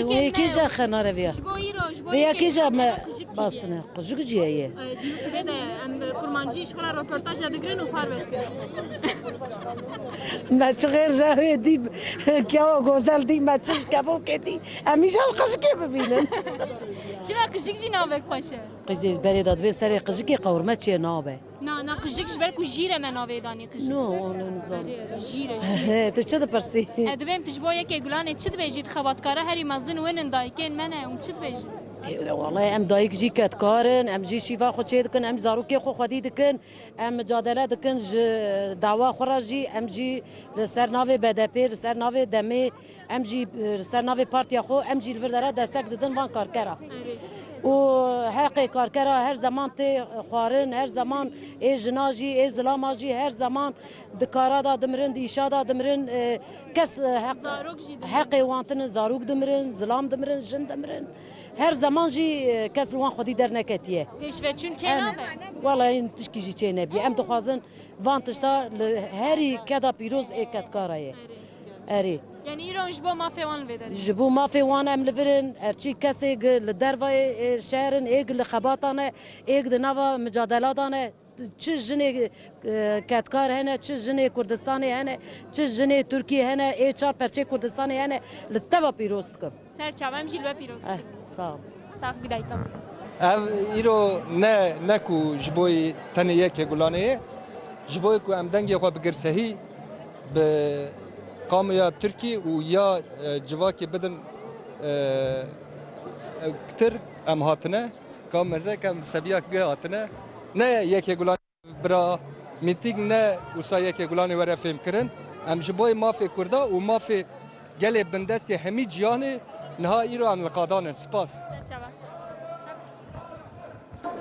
یکی جا خناره ویا و یکی جا باسنه قجوک جیه دیوتیوب ده ام کرمانجیش خورا رپورتاج دگرن و پاروت کرد ما چغیر جاوی دی کیا گوزل دی ما چش کبو کدی امیش قجکی ببینن چرا قجک جی ناوه خوشه قزی بری داد به سری قجکی قورمه چیه نابه نه قجک جبر کو جیره من ناوه دانی قجک نو اون نظام جیره تو چه دپرسی ادبیم تجبویه که گلانه چد بیجید خباتکاره هری مزن ونن دایکن منه اون چد بیجید والله ام دایک جی کت کارن ام جی شیفا خود چه دکن ام زاروکی خو خودی دکن ام مجادله دکن دعوا خراجی ام جی سر ناوی بدپی سر ناوی دمی ام جی سر ناوی پارتیا خو ام جی الوردره دستک دادن وان کارکرا و حق کارکرا هر زمان تی خوارن هر زمان ای جناجی ای زلاماجی هر زمان دکارا دا دمرن دیشا دا دمرن کس حق وانتن زاروک دمرن زلام دمرن جن دمرن هر زمان جی کس لوان خودی در نکتیه پیشوچون چه نابه والله این تشکی جی چه نبی ام دخوازن وان تشتا هری کدا پیروز ای کت کارایه اری یعنی ایران جبو مافی وان ویدن جبو مافی وان ام لورن ارچی کسی لدروای شهرن ایگ لخباتانه ایگ دنوا مجادلاتانه چه جنه کتکار هنه چه جنه کردستانی هنه چه جنه ترکیه هنه ای چار پرچه کردستانی هنه لطفا پیروز کم سر چاوام جیل و پیروز ساو صاف بدایتم ایرو نه کو جبوی تنه یک گلانه جبوی کو ام دنگی خو بگرسهی به قام یا ترکی و یا جواکی بدن کتر ام هاتنه قام مرده کم سبیاک گه هاتنه نه یکی گلان برا میتیگ نه وسا یکی گلانی وره فهم کرن ام جبوی مافی کرده و مافی گله بندستی همی جیانه نها ایرو ام لقادانن سپاس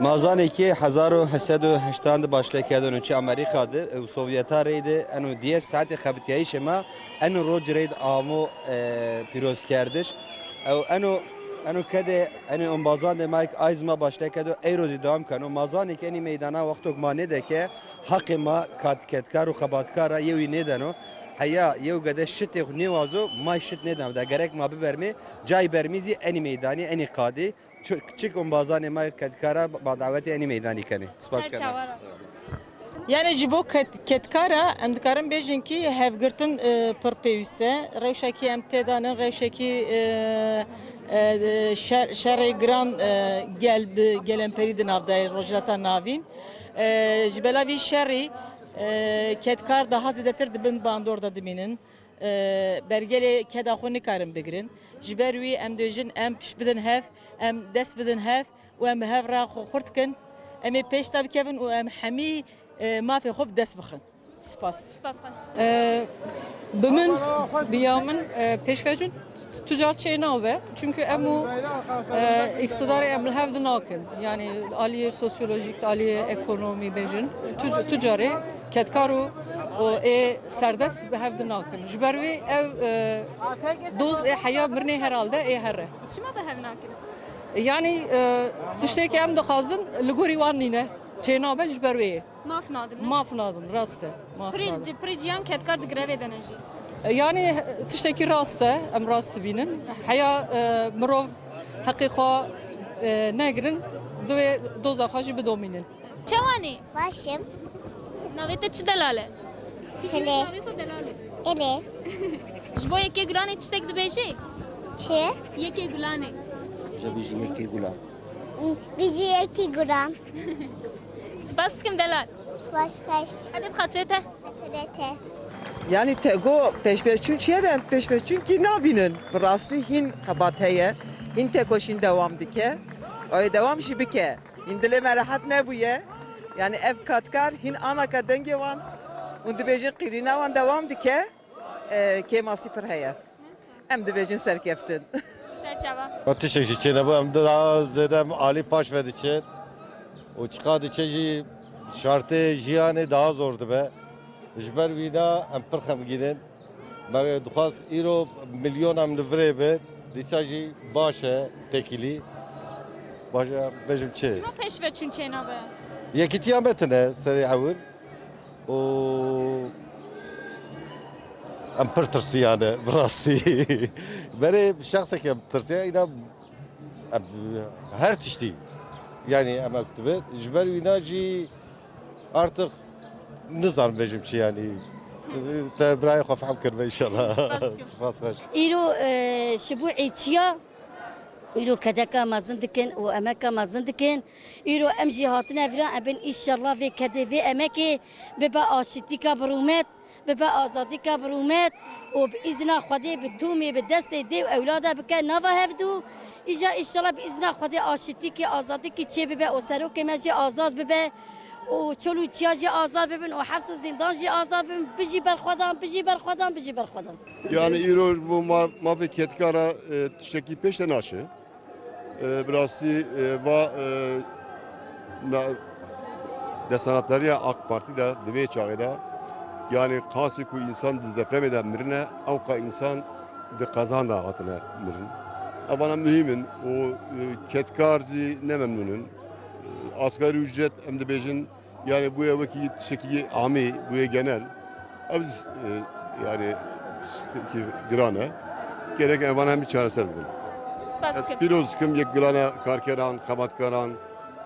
مازانی که 1880 başlayı kerdن چه آمریکاده و سوویت‌ها رید انو 10 ساعت خبرتیایش ما انو روز رید آمو پیروز کردش او انو کده انو انبازان مایک آیز ما başlayı کرد ای روزی دوام کنو مازانی که انی میدانا وقتو گمانه ده که حق ما کاتکار و خباتکار یوی ندانو حیا یو گده شت نیوازو ما شت ندام ده گرک ما ببرمی جای برمیزی انی میدانی انی قادی چیکم بازان ما کتکارا با دعوت انی میدانی کنی سپاس کنم یعنی جبو کتکارا اندکارم بیشین کی هفگرتن پر پیوسته روشکی امتدانن روشکی شرع گران گلن پریدن avday rojata navin jbelavi şerri ketkar daha zidetir dibin bandorda diminin bergeli kedaxu nikarin bigirin jberwi em dojin em pişbidin hev em des bidin hev و em hev ra xurtkin em peş tabi kevin و em hemi mafi xub des bixin spas Bümün biyamın peşvecün tüccar çeyna ve çünkü emu iktidarı emel hevdin akın yani aliye sosyolojik aliye ekonomi bejin tüccarı ketkaru o serdest be hevdin akın jbervi ev doz haya birne herhalde herre çima be hevdin akın yani tişteki em de xazın ligori wan nine çeyna be jbervi maf nadın raste Prijiyan ketkar digreve deneji yani tişteki raste em rast binin haya mirov haqiqa negrin dve doza xaji bidominin çavani Başım. navete çi delale Hele. navete delale Ele. jbo yeke gulane çistek dibeji Çe. yeke gulane جبیجی یکی گلان Bizi 2 gram. spas kim delal Başkaş. hadi bxatrete Rete. Yani tego peşveçün çiye de peşveçün ki nabinin. Burası hin kabat heye. Hin tekoşin devam dike. Oy devam şibike. Hindile merahat ne bu ye? Yani ev katkar hin ana kadenge van. Und dibejin qirina van devam dike. Kemasi per heye. Em dibejin serkeftin. serçava Ateşe çiçeğine bu hem de daha zedem Ali Paş verdi çiçeğin. O çıkardı çiçeği şartı jiyanı daha zordu be. Jber vida em pırxem gidin. Ben duhas iro milyon em livre be. Disaji başe tekili. Başa bejim çe. çima peşveçün çeyna be Yekitiyametine seri havun. O ام پر ترسیانه براستی برای شخصی که ترسیانه اینا her tişti yani ama kutube jber vinaji artık nizam bejim çi yani تبرای خوف هم کرد انشالله سپاس خوش ایرو شبوعی چیا ایرو کدکا مازن دکن و امکا مازن دکن ایرو ام جهاتنا فران ابن انشالله في کده في امکی ببا آشتی کا برومت ببا آزادی کا برومت و باذن خدا بتومی به دست دی اولاده بک نوا هفدو ایجا انشالله باذن خدا آشتی کی آزادی کی چه ببا و سرو که مجی آزاد ببا و چلو چیاجی آزاد ببین و حبس و زندانجی آزاد ببین بجی برخودان بجی برخودان بجی برخودان yani İro bu mafya ketkara tişeki peşte naşı birası va desanatları ya AK Parti de deve çağıda yani kası ku insan deprem eden mirine avka insan de kazanda hatına mirin avana mühimin o ketkarzi ne memnunun asgari ücret hem de bejin yani bu evdeki şekli ami bu genel biz yani girane gerek evana hem bir çaresel bulun. Piroz kim yek gülana karkeran kabatkaran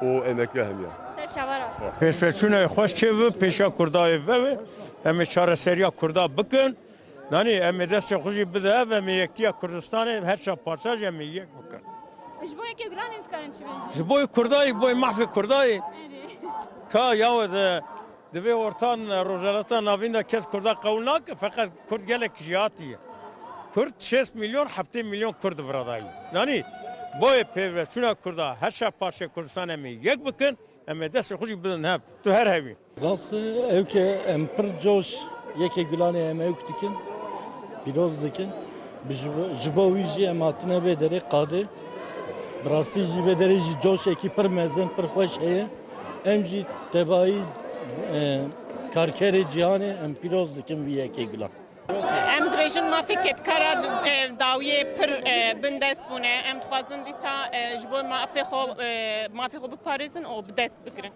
o emekli hem ya. Peşveçune hoş çevi peşa kurdayı ve hem çareseriya kurda bakın. Nani hem deste hoşi bide ve mi yektiya Kurdistan'ı her şey parça hem yek bakın. Jboye ke gulan intkarin çi bejî. Jboy kurdayı boy mahfi kurdayı. Ka ya de ortan rojalata navinda kes kurda kavnak fakat kurd gelek jiyatiye. Kurd 6 milyon 7 milyon kurd vradayı. Nani boy peşveçune kurda her şey parça Kurdistan hem yek bakın. Ama dest hoşi bidin hep tu her hevi. Rası evke empir joş yeke gülane emek dikin biraz dikin jibovici ematine bedere kadı brasti bedere joş eki per mezen per hoş heye emci tebai karkere cihane empiroz dikin bir yeke gülan. Em dirêjin mafê ketkara dawiyê pir bindest bûne em dixwazin dîsa ji bo mafê xwe biparêzin û bi dest bikirin.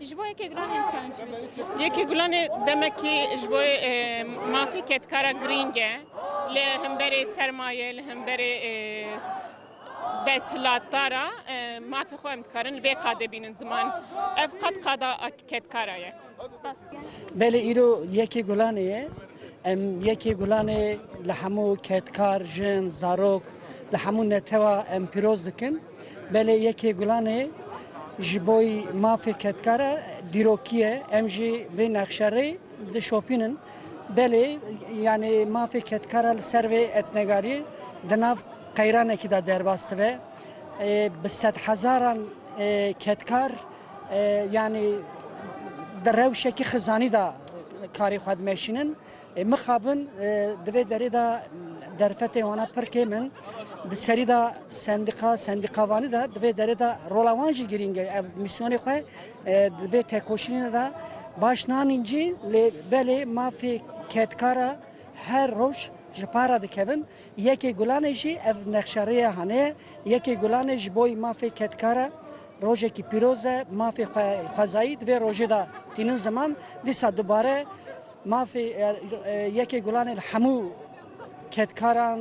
Ji bo yekê gulan intkarin çi bejî. Yekê gulanê demekî ji bo mafê ketkara girîng e li hemberê sermaye li hemberê desthilatdara mafê xwe em dikarin vê qadê bînin ziman ev qet qada ketkara ye. بله ایرو یکی گلانه ام یکی گلانه لحمو کتکار جن زاروک لحمو نتوا ام پیروز دکن بله یکی گلانه جبوی مافی کتکاره دیروکیه ام جی و نقشره لشوپینن بله یعنی مافی کتکاره سر و اتنگاری دناف قیرانه کی دا درباسته و بسد هزاران کتکار یعنی در روشکی خزانی دا کاری خود میشینن مخابن دوی دری دا درفت وانا پرکی من دسری دا سندقاوانی دا دوی دری دا رولوانجی گرینگه میسیونی خواه دوی تکوشینی دا باشنان اینجی بله مافی کتکارا هر روش جپارا دکوین یکی گلانه جی اف نخشاره هانه یکی گلانه جبوی مافی کتکارا روزی که پیروزه مافی خزایی و روزی دا تینن زمان دیسا دوباره مافی یکی گلان همو کتکاران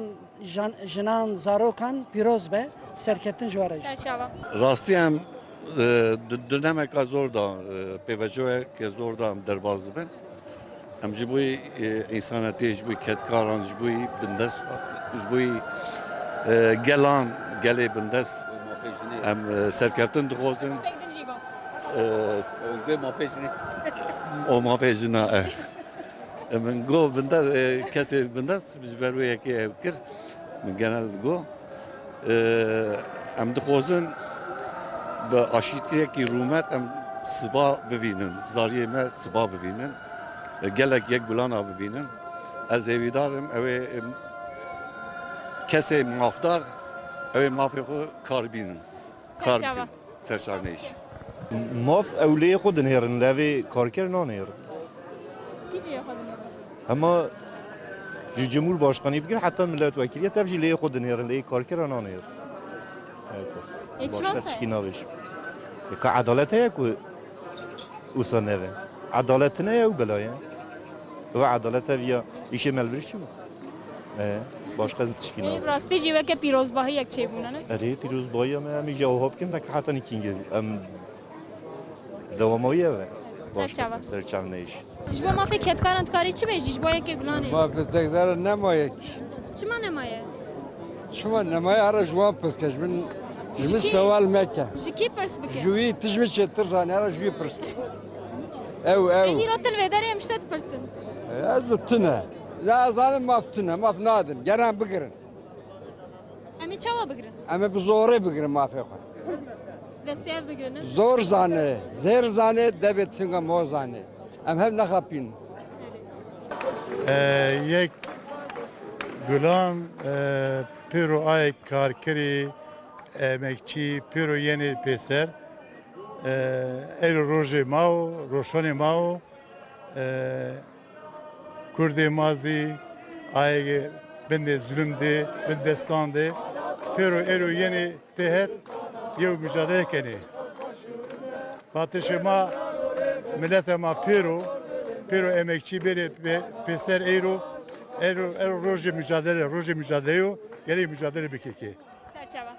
جنان زاروکان پیروز به سرکتن جواره. راستی هم دنمه که زور دا پیوجوه که زور دا درباز بین هم جبوی انسانتی جبوی کتکاران جبوی بندست جبوی گلان گلی بندست ام سرکتن دخوازن o mafejina من گو بنده کسی بنده بجبروی یکی کر من genel گو ام دخوازن به آشیتی یکی رومت ام سبا ببینن زاریه ما سبا ببینن گلک یک بلانا ببینن از ایویدارم اوه کسی مافدار اوه مافی خو کار بینن کار بینن سرشانیش ماف اولیه خود نهرن لوی کارکر نانهرن کی لیه خود نهرن اما جمهور باشقانی بگیر حتی ملت وکیلیه تفجی لیه خود نهرن لیه کارکر نانهرن چی واسه؟ که عدالت هیا که اوسا نوه عدالت نه او بلایه ve adalete via işe melveriş mi? Başka tişkil ای راستی جیوه که پیروزباهی یک چه بونه نست؟ اری پیروز بایا من همی جواب کن که حتی نیکینگ دواماییه و سرچاوه. سرچاو نیش. جبو ما فکر کتکارند کاری چی بیجی جبو یک گلانه؟ ما فتکدار نمایک چما نمایه؟ شما نمای هر جوان پس کش من جمی سوال مکه جکی پرس بکه؟ جوی تجمی چطور زانی هر جوی پرس او ای رو تلویداری امشتد پرسن از بتونه لا ظالم ما فتونه ما فنادن گرم بگرن امی چاوا بگرن؟ اما بزوره بگرن ما فیخوان دستی اف بگرن؟ زور زانه زیر زانه دبت سنگا مو زانه ام هم نخapین یک گلان پیرو آی کارکری emekçi پیرو یعنی پسر ایرو روژه ماو روشن ماو کرد مازی آی بند ظلم ده بندستان ده پیرو ایرو یعنی تهت یو mücadele کنی باتش ما ملت ما پیرو emekçi biri پسر ایرو روژه mücadele یعنی mücadele بکی سرچاوه